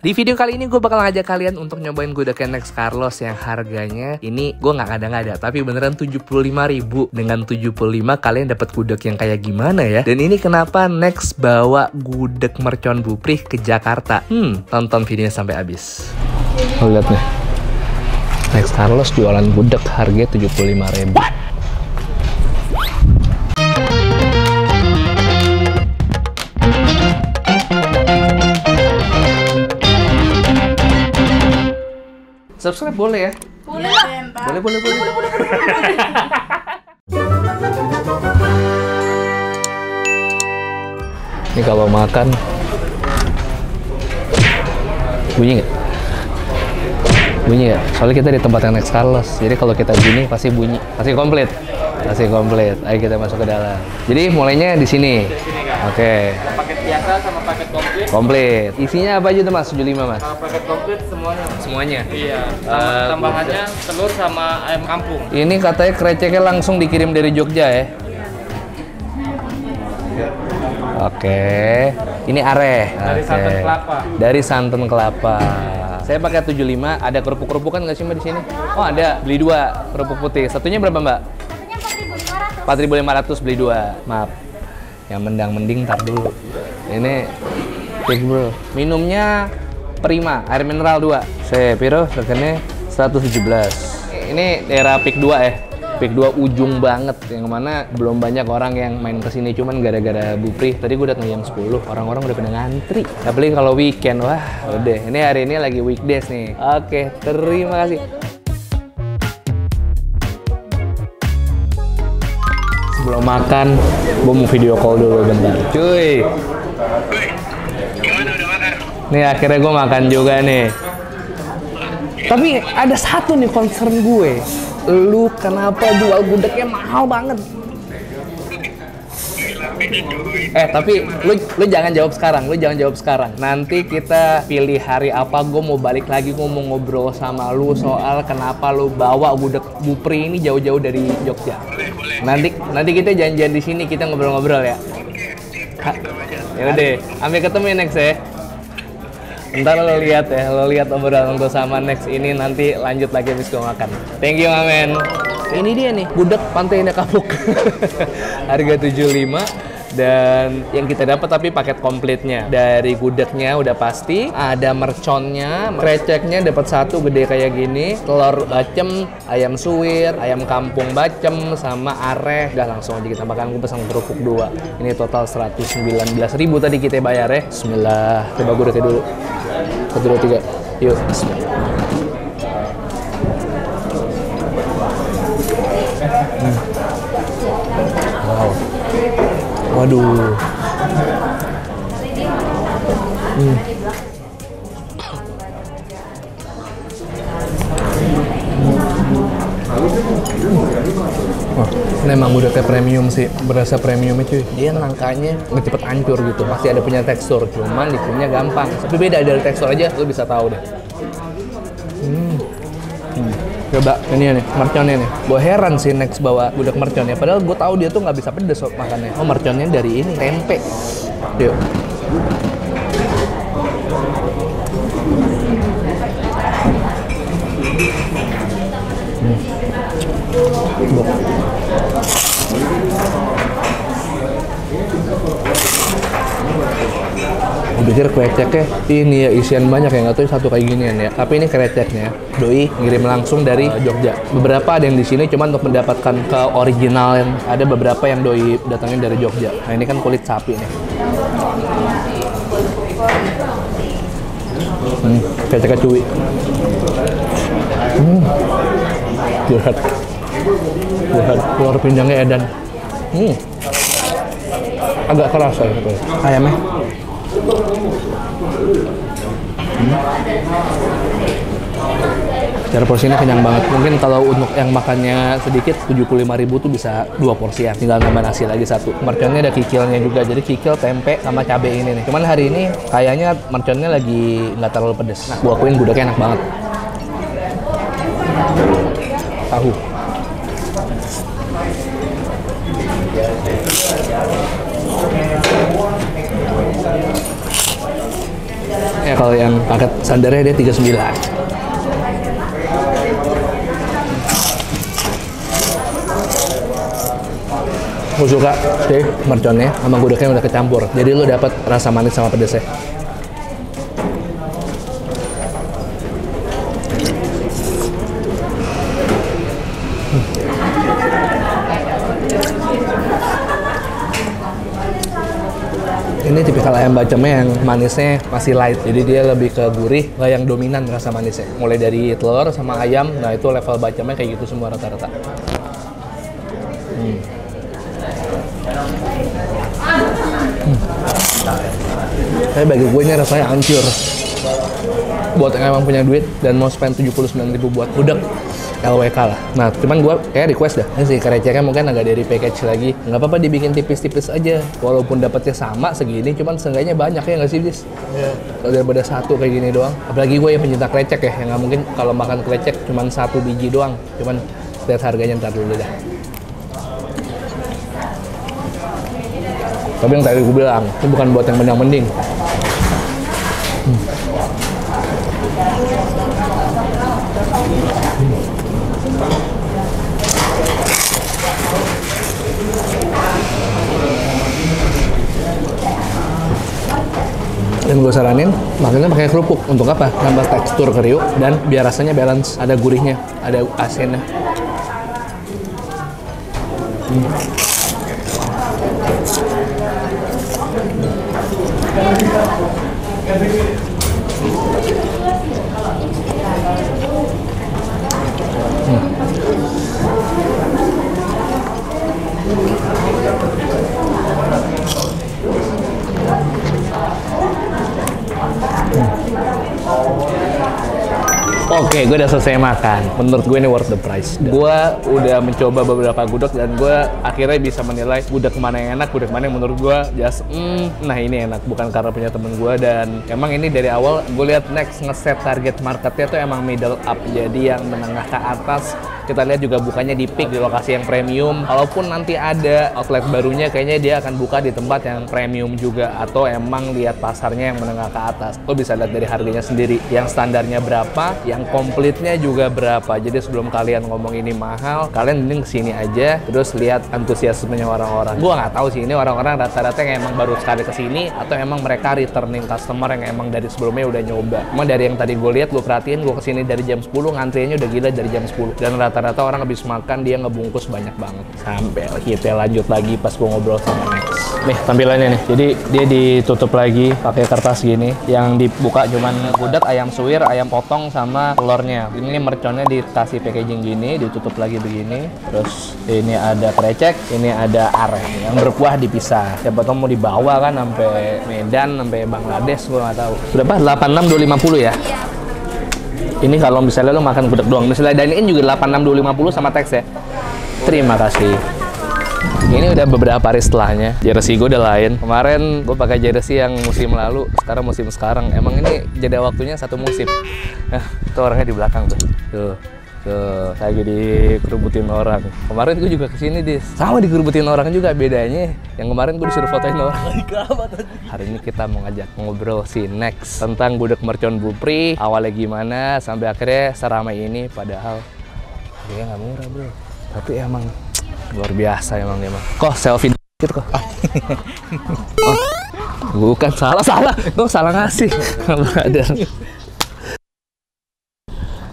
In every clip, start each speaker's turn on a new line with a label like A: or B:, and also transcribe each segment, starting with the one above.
A: Di video kali ini gue bakal ngajak kalian untuk nyobain gudeg Next Carlos yang harganya ini gue nggak ngada-ngada, tapi beneran 75.000. Dengan 75 kalian dapat gudeg yang kayak gimana ya? Dan ini kenapa Next bawa gudeg mercon Buprih ke Jakarta? Tonton videonya sampai habis. Lihat nih, Next Carlos jualan gudeg harganya 75.000. Subscribe boleh ya?
B: Boleh.
A: Boleh. Ini kalau makan bunyi nggak? Bunyi nggak? Soalnya kita di tempat yang Next Carlos, jadi kalau kita gini pasti bunyi, pasti komplit. Ayo kita masuk ke dalam. Jadi mulainya di sini. Oke.
B: Paket biasa sama paket komplit.
A: Komplit. Isinya apa aja tuh Mas? 75 Mas?
B: Paket komplit semuanya.
A: Semuanya?
B: Iya. Tambahannya telur sama ayam kampung.
A: Ini katanya kreceknya langsung dikirim dari Jogja ya? Oke. Ini areh.
B: Dari santan kelapa.
A: Dari santan kelapa. Saya pakai 75. Ada kerupuk-kerupukan nggak sih Mbak di sini? Oh ada. Beli 2 kerupuk putih. Satunya berapa Mbak? Satunya 4.500. Beli 2. Maaf. Yang mendang-mending tar dulu. Ini big bro. Minumnya Prima, air mineral 2. Saya piro harganya 117. Ini daerah Pik 2 ya. Pik 2 ujung banget, yang mana belum banyak orang yang main kesini, cuman gara-gara Buprih. Tadi gue datang jam 10, orang-orang udah pada ngantri. Apalagi kalau weekend, wah udah. Ini hari ini lagi weekdays nih. Oke, terima kasih. Sebelum makan, gue mau video call dulu bentar. Cuy.
C: Gimana udah makan?
A: Nih akhirnya gue makan juga nih. Tapi ada satu nih concern gue. Lu kenapa jual gudegnya mahal banget? Tapi lu jangan jawab sekarang. Nanti kita pilih hari apa, gue mau balik lagi, gue mau ngobrol sama lu soal kenapa lu bawa gudeg Buprih ini jauh-jauh dari Jogja.
C: Boleh.
A: Nanti kita janjian di sini, kita ngobrol-ngobrol ya.
C: Oke, sip.
A: Ya udah, sampai ketemu ya Next ya. Ntar lo lihat obrolan gue sama Next ini, nanti lanjut lagi habis gue makan. Thank you Amen. Ini dia nih, gudeg Pantai Indah Kapuk. Harga 75. Dan yang kita dapat tapi paket komplitnya. Dari gudegnya udah pasti, ada merconnya, kreceknya dapat 1 gede kayak gini, telur bacem, ayam suwir, ayam kampung bacem, sama areh. Udah langsung aja kita makan. Gue pesan kerupuk 2. Ini total 119.000 tadi kita bayar ya. Bismillah. Coba gudegnya dulu. 1, 2, 3. Yuk. Bismillah. Wow. Waduh. Wah, ini emang gudegnya premium sih, berasa premiumnya cuy. Dia nangkanya nggak cepet hancur gitu, pasti ada punya tekstur, cuman bikinnya gampang. Tapi beda dari tekstur aja, lu bisa tahu deh. Coba ini nih, merconnya nih. Gue heran sih Next bawa gudeg merconnya, padahal gue tahu dia tuh nggak bisa pedes makannya. Oh, merconnya dari ini, tempe. Yuk. Gue pikir kreceknya ini ya isian banyak ya, nggak tahu satu kayak ginian ya. Tapi ini kreceknya doi ngirim langsung dari Jogja. Beberapa ada yang di sini cuman untuk mendapatkan ke original, yang ada beberapa yang doi datangin dari Jogja. Nah ini kan kulit sapi nih. Kreceknya cuy. Lihat. Telur pinjangnya edan. Agak keras ya ayamnya. Secara porsinya kenyang banget. Mungkin kalau untuk yang makannya sedikit 75.000 tuh bisa 2 porsi ya. Tinggal nambah nasi lagi 1. Merconnya ada kikilnya juga. Jadi kikil, tempe, sama cabe ini nih. Cuman hari ini kayaknya merconnya lagi nggak terlalu pedes. Nah, gua akuin gudegnya enak banget. Tahu. ya kalau yang paket standarnya dia 39. Gue suka sih merconnya sama gudegnya udah kecampur. Jadi lu dapat rasa manis sama pedesnya. Ini tipikal ayam bacemnya yang manisnya masih light, jadi dia lebih ke gurih, nggak yang dominan rasa manisnya. Mulai dari telur sama ayam, nah itu level bacemnya kayak gitu semua rata-rata. Tapi bagi gue ini rasanya hancur. Buat yang emang punya duit dan mau spend 79.000 buat gudeg, LWK lah. Nah, cuman gue kayak request dah. Ini sih kereceknya mungkin agak dari package lagi. Nggak apa-apa dibikin tipis-tipis aja. Walaupun dapetnya sama segini, cuman seenggaknya banyak ya nggak sih, Dis? Iya. Kalau daripada satu kayak gini doang. Apalagi gue yang pencinta krecek ya, yang nggak mungkin kalau makan krecek cuman 1 biji doang. Cuman lihat harganya ntar dulu dah. Tapi yang tadi gue bilang, itu bukan buat yang mending-mending. Dan gue saranin makannya pakai kerupuk. Untuk apa? Nambah tekstur kriuk dan biar rasanya balance, ada gurihnya, ada asinnya. Oke, gue udah selesai makan. Menurut gue ini worth the price. Gue udah mencoba beberapa gudeg dan gue akhirnya bisa menilai gudeg mana yang enak, gudeg mana yang menurut gue just nah ini enak. Bukan karena punya temen gue, dan emang ini dari awal gue lihat Next ngeset target marketnya tuh emang middle up. Jadi yang menengah ke atas. Kita lihat juga bukannya di peak di lokasi yang premium. Kalaupun nanti ada outlet barunya, kayaknya dia akan buka di tempat yang premium juga, atau emang lihat pasarnya yang menengah ke atas. Lo bisa lihat dari harganya sendiri, yang standarnya berapa, yang komplitnya juga berapa. Jadi sebelum kalian ngomong ini mahal, kalian mending kesini aja, terus lihat antusiasmenya orang-orang. Gua nggak tahu sih ini orang-orang rata-rata yang emang baru sekali kesini, atau emang mereka returning customer yang emang dari sebelumnya udah nyoba. Emang dari yang tadi gue lihat, gue perhatiin, gue kesini dari jam 10, ngantrinya udah gila dari jam 10. Dan rata-rata orang habis makan dia ngebungkus banyak banget. Sampai kita lanjut lagi pas gue ngobrol sama Next. Nih tampilannya nih. Jadi dia ditutup lagi pakai kertas gini. Yang dibuka cuman gudeg, ayam suwir, ayam potong sama telurnya. Ini merconnya dikasih packaging gini, ditutup lagi begini. Terus ini ada krecek, ini ada aren. Yang berkuah dipisah. Siapa tahu mau dibawa kan sampai Medan, sampai Bangladesh, gue nggak tahu. Berapa? 86.250 ya? Ini kalau misalnya lo makan gudeg doang, misalnya dine-in juga 86.250 sama teks ya. Terima kasih. Ini udah beberapa hari setelahnya. Jersey gue udah lain. Kemarin gue pakai jersey yang musim lalu, sekarang musim sekarang. Emang ini jeda waktunya satu musim. Nah, itu orangnya di belakang tuh. Tuh, lagi dikerubutin orang. Kemarin gue juga kesini, Dis. Sama dikerubutin orang juga, bedanya yang kemarin gue disuruh fotoin orang. Hari ini kita mau ngajak ngobrol si Next tentang gudeg mercon Bupri, awalnya gimana sampai akhirnya seramai ini. Padahal dia nggak murah, bro. Tapi emang luar biasa emang dia mah. Kok selfie dikit kok? Oh, bukan, salah. Gue salah ngasih. Ada.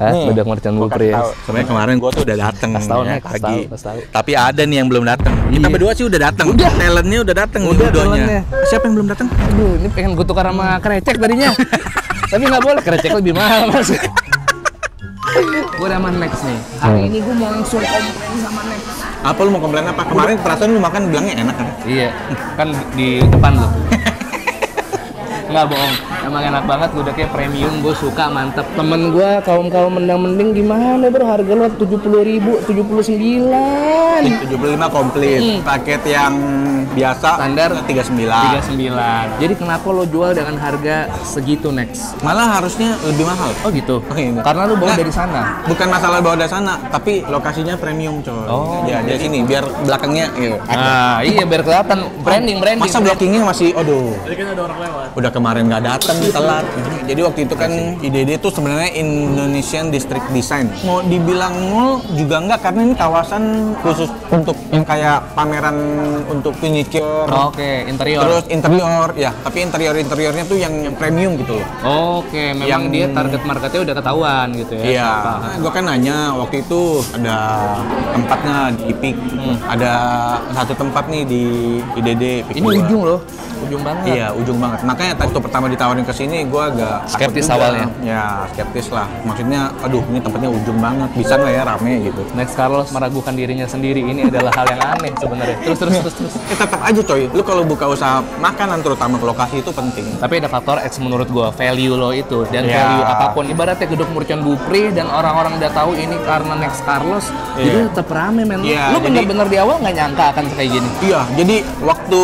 A: Udah merchant Bupri ya.
D: Sebenarnya kemarin gua tuh udah dateng ya, pagi.
A: Tahu.
D: Tapi ada nih yang belum dateng. Kita berdua sih udah dateng. Talentnya udah dateng.
A: Udah talentnya.
D: Siapa yang belum dateng?
A: Aduh, ini pengen gue tukar sama krecek tadinya. Tapi nggak boleh, krecek lebih mahal, Mas. Gue udah sama Next nih. Hari ini gue mau langsung komplain sama Next.
D: Apa lu mau komplain apa? Kemarin perasaan lu makan bilangnya enak kan?
A: Iya, kan di depan lo. Nggak bohong, emang enak banget, gudegnya premium, gue suka, mantep. Temen gue kaum mendang-mending gimana bro, harga lo 70.000, 79.
D: 75 komplit. Paket yang biasa
A: Standar
D: 39.
A: Jadi kenapa lo jual dengan harga segitu, Next?
D: Malah harusnya lebih mahal.
A: Oh gitu?
D: Iya.
A: Karena lo bawa
D: Nggak,
A: dari sana?
D: Bukan masalah bawa dari sana, tapi lokasinya premium coy.
A: Oh.
D: Ya, dari sini biar belakangnya gitu.
A: Nah, iya biar kelihatan branding.
D: Masa blockingnya masih, aduh. Jadi kan ada orang lewat. Udah kemarin nggak datang. datang telat. Jadi waktu itu kan IDD itu sebenarnya Indonesian District Design. Mau dibilang mall juga enggak karena ini kawasan khusus untuk yang kayak pameran untuk furniture.
A: Oke, interior.
D: Terus interior ya, tapi interiornya tuh yang premium gitu loh.
A: Oke, memang dia target marketnya udah ketahuan gitu ya.
D: Iya,
A: Apa?
D: gue kan nanya waktu itu ada tempatnya di Ipik, ada satu tempat nih di IDD.
A: Ini ujung loh, ujung banget.
D: Iya, ujung banget. Makanya waktu pertama ditawarin ke sini, gue agak takut
A: Skeptis
D: juga.
A: awalnya?
D: Ya, skeptis lah. Maksudnya, aduh ini tempatnya ujung banget, bisa nggak ya rame gitu.
A: Next Carlos meragukan dirinya sendiri, ini adalah hal yang aneh sebenarnya. Terus.
D: Tetap aja coy, lu kalau buka usaha makanan terutama ke lokasi itu penting.
A: Tapi ada faktor X menurut gua, value lo itu dan
D: Ya.
A: value apapun. Ibaratnya gedung Mercon Bupri dan orang-orang udah tahu ini karena Next Carlos, jadi tetap rame men.
D: Iya,
A: Lu
D: jadi-
A: bener-bener di awal nggak nyangka akan kayak gini.
D: Iya, jadi waktu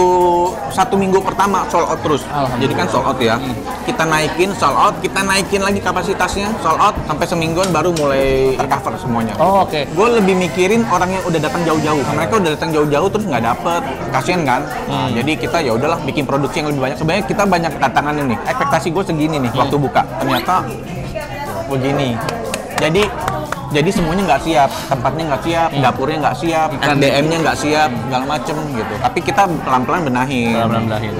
D: 1 minggu pertama sold out terus.
A: Alhamdulillah.
D: Jadi kan sold out ya. Kita naikin sold out, kita naikin lagi kapasitasnya sold out sampai semingguan baru mulai tercover semuanya.
A: Oh, oke.
D: Gue lebih mikirin orang yang udah datang jauh-jauh. Mereka udah datang jauh-jauh terus nggak dapet, kasian kan? Nah, jadi kita ya udahlah bikin produksi yang lebih banyak. Sebenarnya kita banyak tantangan ini. Ekspektasi gue segini nih waktu buka. Ternyata begini. Jadi semuanya nggak siap, tempatnya nggak siap, dapurnya nggak siap, SDM-nya nggak siap, segala macem gitu. Tapi kita pelan-pelan benahin.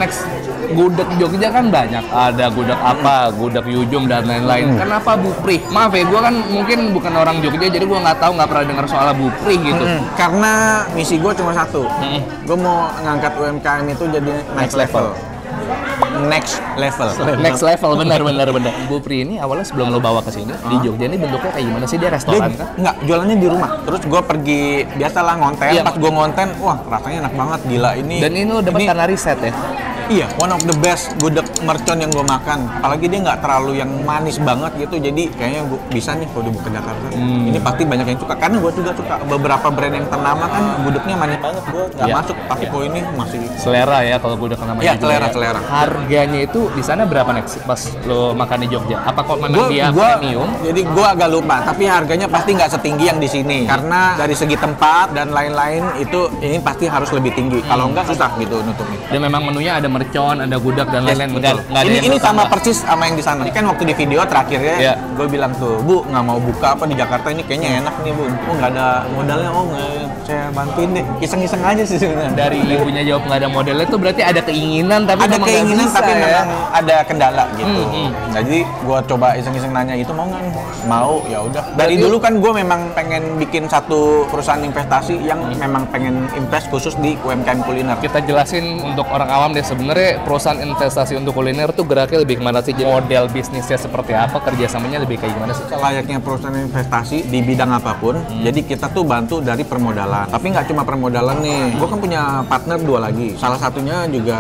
A: Next, gudeg Jogja kan banyak. Ada gudeg apa, gudeg Yujum dan lain-lain. Kenapa Bupri? Maaf ya, gue kan mungkin bukan orang Jogja, jadi gue nggak tahu, nggak pernah dengar soal Bupri gitu.
D: Karena misi gue cuma satu, gue mau ngangkat UMKM itu jadi next level. Next level.
A: Benar. Bupri ini awalnya sebelum lo bawa ke sini di Jogja ini bentuknya kayak gimana sih? Dia restoran kan?
D: Enggak, jualannya di rumah. Terus gue pergi, biasalah ngonten.
A: Iya.
D: Pas gue ngonten, wah rasanya enak banget, gila ini.
A: Dan ini lo dapat karena riset ya?
D: Iya, one of the best gudeg mercon yang gue makan. Apalagi dia nggak terlalu yang manis banget gitu, jadi kayaknya gue bisa nih kalau dibawa ke Jakarta. Ini pasti banyak yang suka, karena gue juga suka. Beberapa brand yang ternama kan gudegnya manis banget, gue nggak
A: Iya.
D: masuk. Tapi kalau ini masih
A: Selera ya kalau gudeg namanya.
D: Iya,
A: juga
D: selera.
A: Harganya itu di sana berapa Next pas lo makan di Jogja? Apa kok memang dia premium?
D: Jadi gue agak lupa, tapi harganya pasti nggak setinggi yang di sini. Karena dari segi tempat dan lain-lain itu ini pasti harus lebih tinggi. Kalau enggak susah gitu nutupnya.
A: Dan memang menunya ada mercon, ada gudeg dan lain-lain.
D: Betul.
A: Nggak ada yang
D: Ini sama
A: bertambah.
D: persis sama yang di sana. Ini kan waktu di video terakhirnya,
A: Iya.
D: gue bilang tuh, Bu, nggak mau buka apa di Jakarta ini kayaknya enak nih, Bu. Oh, nggak ada modalnya, oh nggak, saya bantuin deh. Iseng-iseng aja sih sebenarnya.
A: Dari ibunya jawab nggak ada modelnya tuh berarti ada keinginan tapi
D: Ada
A: memang nggak
D: keinginan
A: bisa,
D: tapi
A: ya.
D: memang ada kendala gitu.
A: Hmm.
D: Nah, jadi gue coba iseng-iseng nanya itu mau nggak? Mau, ya udah. Dari
A: Berarti-
D: dulu kan gue memang pengen bikin satu perusahaan investasi yang memang pengen invest khusus di UMKM kuliner.
A: Kita jelasin untuk orang awam deh, sebenarnya perusahaan investasi untuk kuliner tuh geraknya lebih kemana sih? Model bisnisnya seperti apa? Kerjasamanya lebih kayak gimana sih?
D: Layaknya perusahaan investasi di bidang apapun, jadi kita tuh bantu dari permodalan. Tapi nggak cuma permodalan nih, gue kan punya partner 2 lagi. Salah satunya juga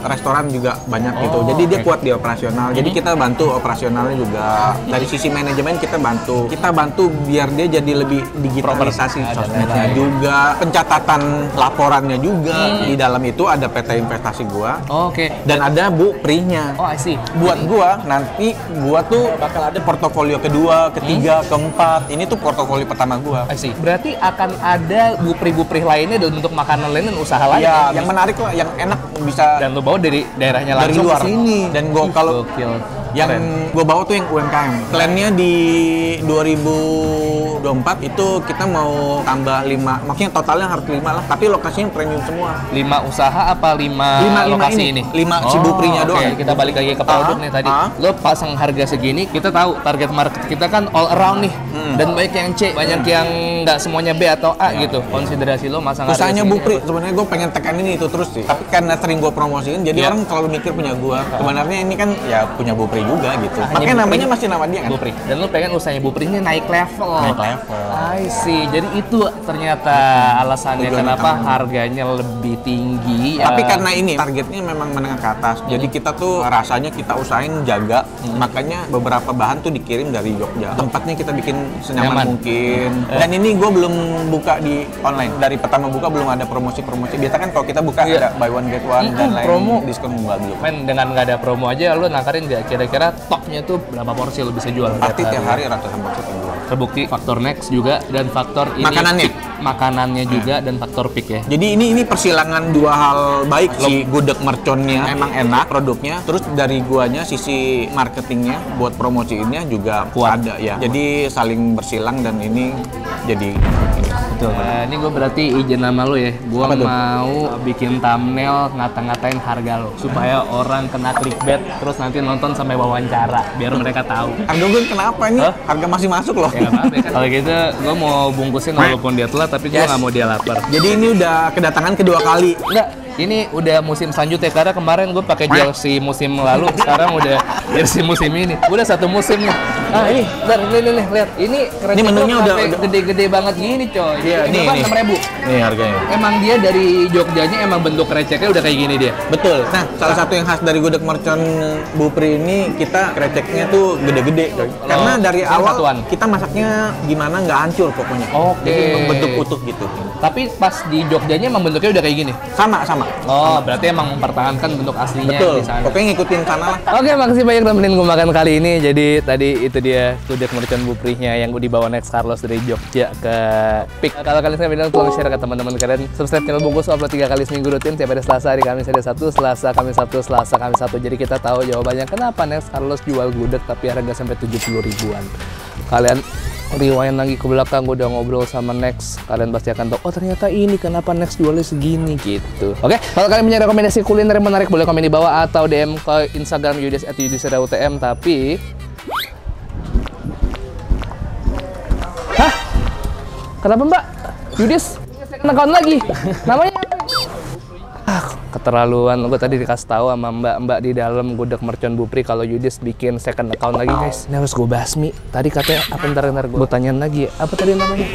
D: restoran juga banyak gitu. Jadi dia kuat di operasional. Jadi kita bantu operasionalnya juga. Dari sisi manajemen kita bantu. Kita bantu biar dia jadi lebih digitalisasi sosmednya juga, pencatatan laporannya juga. Di dalam itu ada PT investasi gua.
A: Oke.
D: Dan ada Bupri-nya.
A: Oh, I see.
D: Buat gua nanti gua tuh bakal ada portofolio kedua, ketiga, keempat. Ini tuh portofolio pertama gua.
A: I see. Berarti akan ada bupri-bupri lainnya dan untuk makanan lain dan usaha lain.
D: Ya, yang menarik lah, yang enak bisa
A: Dan lo bawa dari daerahnya
D: dari
A: langsung
D: luar
A: ke sini.
D: Dan gua kalau
A: Gokil.
D: yang
A: Keren.
D: gue bawa tuh yang UMKM. Plannya di 2024 itu kita mau tambah 5, maksudnya totalnya harus 5 lah, tapi lokasinya premium semua.
A: 5 usaha apa 5
D: Lima
A: lokasi
D: ini.
A: ini?
D: 5 si Buprinya
A: oke.
D: doang.
A: Kita balik lagi ke produk nih tadi. Lo pasang harga segini, kita tahu target market kita kan all around nih. Dan banyak yang C, banyak yang nggak semuanya B atau A gitu. Konsiderasi lo masang harga
D: Usahanya
A: segini
D: Bupri,
A: apa?
D: sebenarnya gue pengen tekanin itu terus sih. Tapi karena sering gue promosiin, jadi
A: Iya.
D: orang selalu mikir punya gue. Sebenarnya ini kan ya punya Bupri juga gitu.
A: Hanya
D: Makanya
A: Bupri.
D: namanya masih nama dia kan.
A: Bupri. Dan lo pengen usahanya Bupri ini naik level.
D: Naik level.
A: I see. Jadi itu ternyata alasannya
D: Tujuan
A: kenapa
D: utamanya.
A: harganya lebih tinggi.
D: Tapi
A: ya.
D: karena ini targetnya memang menengah ke atas, jadi kita tuh rasanya kita usahain jaga, makanya beberapa bahan tuh dikirim dari Jogja. Tempatnya kita bikin senyaman
A: Nyaman.
D: mungkin. Dan ini gue belum buka di online. Dari pertama buka belum ada promosi-promosi. Biasa kan kalau kita buka
A: Iya.
D: ada buy one get one dan lain
A: promo.
D: diskon enggak belum.
A: Men, dengan nggak ada promo aja lo nakarin nggak kira-kira kira-kira topnya itu berapa porsi lo bisa jual?
D: Pasti tiap hari ratusan porsi penjual.
A: Terbukti faktor next juga dan faktor ini
D: Makanannya.
A: peak. Makanannya juga dan faktor peak ya.
D: Jadi ini persilangan dua hal baik. Si gudeg merconnya emang enak produknya, terus dari guanya sisi marketingnya buat promosiinnya juga
A: Kuat.
D: ada ya. Jadi saling bersilang dan ini jadi ini.
A: Betul. Nah, ini gue berarti izin nama lo ya. Gue
D: Apa tuh?
A: mau bikin thumbnail ngata-ngatain harga lo supaya orang kena clickbait terus nanti nonton sampai wawancara biar mereka tahu.
D: Harga gue kenapa ini?
A: Hah?
D: Harga masih masuk loh.
A: Ya nggak apa-apa kan. Kalau gitu gue mau bungkusin walaupun dia telat tapi gue
D: Yes.
A: nggak mau dia lapar.
D: Jadi ini udah kedatangan kedua kali.
A: Enggak, ini udah musim selanjutnya karena kemarin gue pakai jersey musim lalu, sekarang udah jersey musim ini. Udah satu musim nih. Ah ini, bentar, nih, lihat. Ini keren.
D: Ini menunya udah
A: gede-gede banget gini, coy.
D: Iya,
A: Ini
D: nih.
A: 6.000.
D: Nih harganya.
A: Emang dia dari Jogjanya emang bentuk kreceknya udah kayak gini dia.
D: Betul. Nah, salah satu yang khas dari gudeg mercon Bupri ini kita kreceknya tuh gede-gede, coy. Karena dari
A: ini
D: awal
A: satuan.
D: kita masaknya gimana nggak hancur pokoknya.
A: Oke.
D: Jadi bentuk utuh gitu.
A: Tapi pas di Jogjanya emang bentuknya udah kayak gini.
D: Sama.
A: Oh, berarti emang mempertahankan bentuk aslinya
D: Betul.
A: di sana.
D: Pokoknya ngikutin sana lah.
A: Oke, makasih banyak temenin gue makan kali ini. Jadi tadi itu dia gudeg mercon Buprinya yang dibawa Next Carlos dari Jogja ke Peak. Kalau kalian suka video, tolong share ke teman-teman kalian. Subscribe channel Bungkus, upload 3 kali seminggu rutin. Tiap hari Selasa, hari Kamis ada 1, Selasa, Kamis 1, Selasa, Kamis 1. Jadi kita tahu jawabannya kenapa Next Carlos jual gudeg tapi harga sampai 70 ribuan. Kalian rewind lagi ke belakang, gue udah ngobrol sama Next, kalian pasti akan tahu, oh ternyata ini kenapa Next jualnya segini gitu. Oke, kalau kalian punya rekomendasi kuliner yang menarik boleh komen di bawah atau DM ke Instagram @yudis@yudisrautm. Tapi hah? Kenapa Mbak? Yudis second account lagi? Namanya keterlaluan. Gue tadi dikasih tahu sama mbak-mbak di dalam gudeg mercon Bupri kalau Yudis bikin second account lagi, guys. Ini harus gue basmi. Tadi katanya apa, ntar gue tanyain lagi. Apa tadi namanya?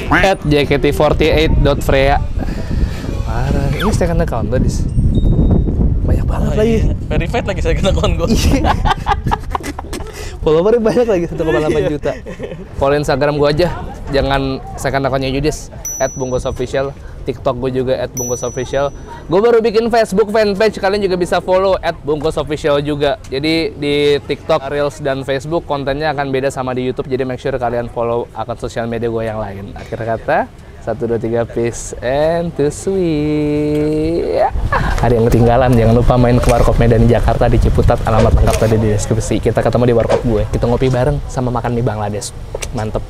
A: @jkt48.freya. Parah. Ini second account tuh, Dis. Banyak banget lagi.
B: Verified lagi second account gue.
A: Followernya banyak lagi, 1,8 juta. Follow Instagram gue aja, jangan second account-nya Yudis, @bungkusofficial. TikTok gue juga @bungkusofficial. Gue baru bikin Facebook fanpage, kalian juga bisa follow @bungkusofficial juga. Jadi di TikTok, Reels, dan Facebook kontennya akan beda sama di YouTube. Jadi make sure kalian follow akun sosial media gue yang lain. Akhir kata, 1, 2, 3, peace and to sweet. Ada yang ketinggalan, jangan lupa main ke Warkop Medan Jakarta di Ciputat. Alamat lengkap tadi di deskripsi. Kita ketemu di Warkop gue. Kita ngopi bareng sama makan mie Bangladesh. Mantep.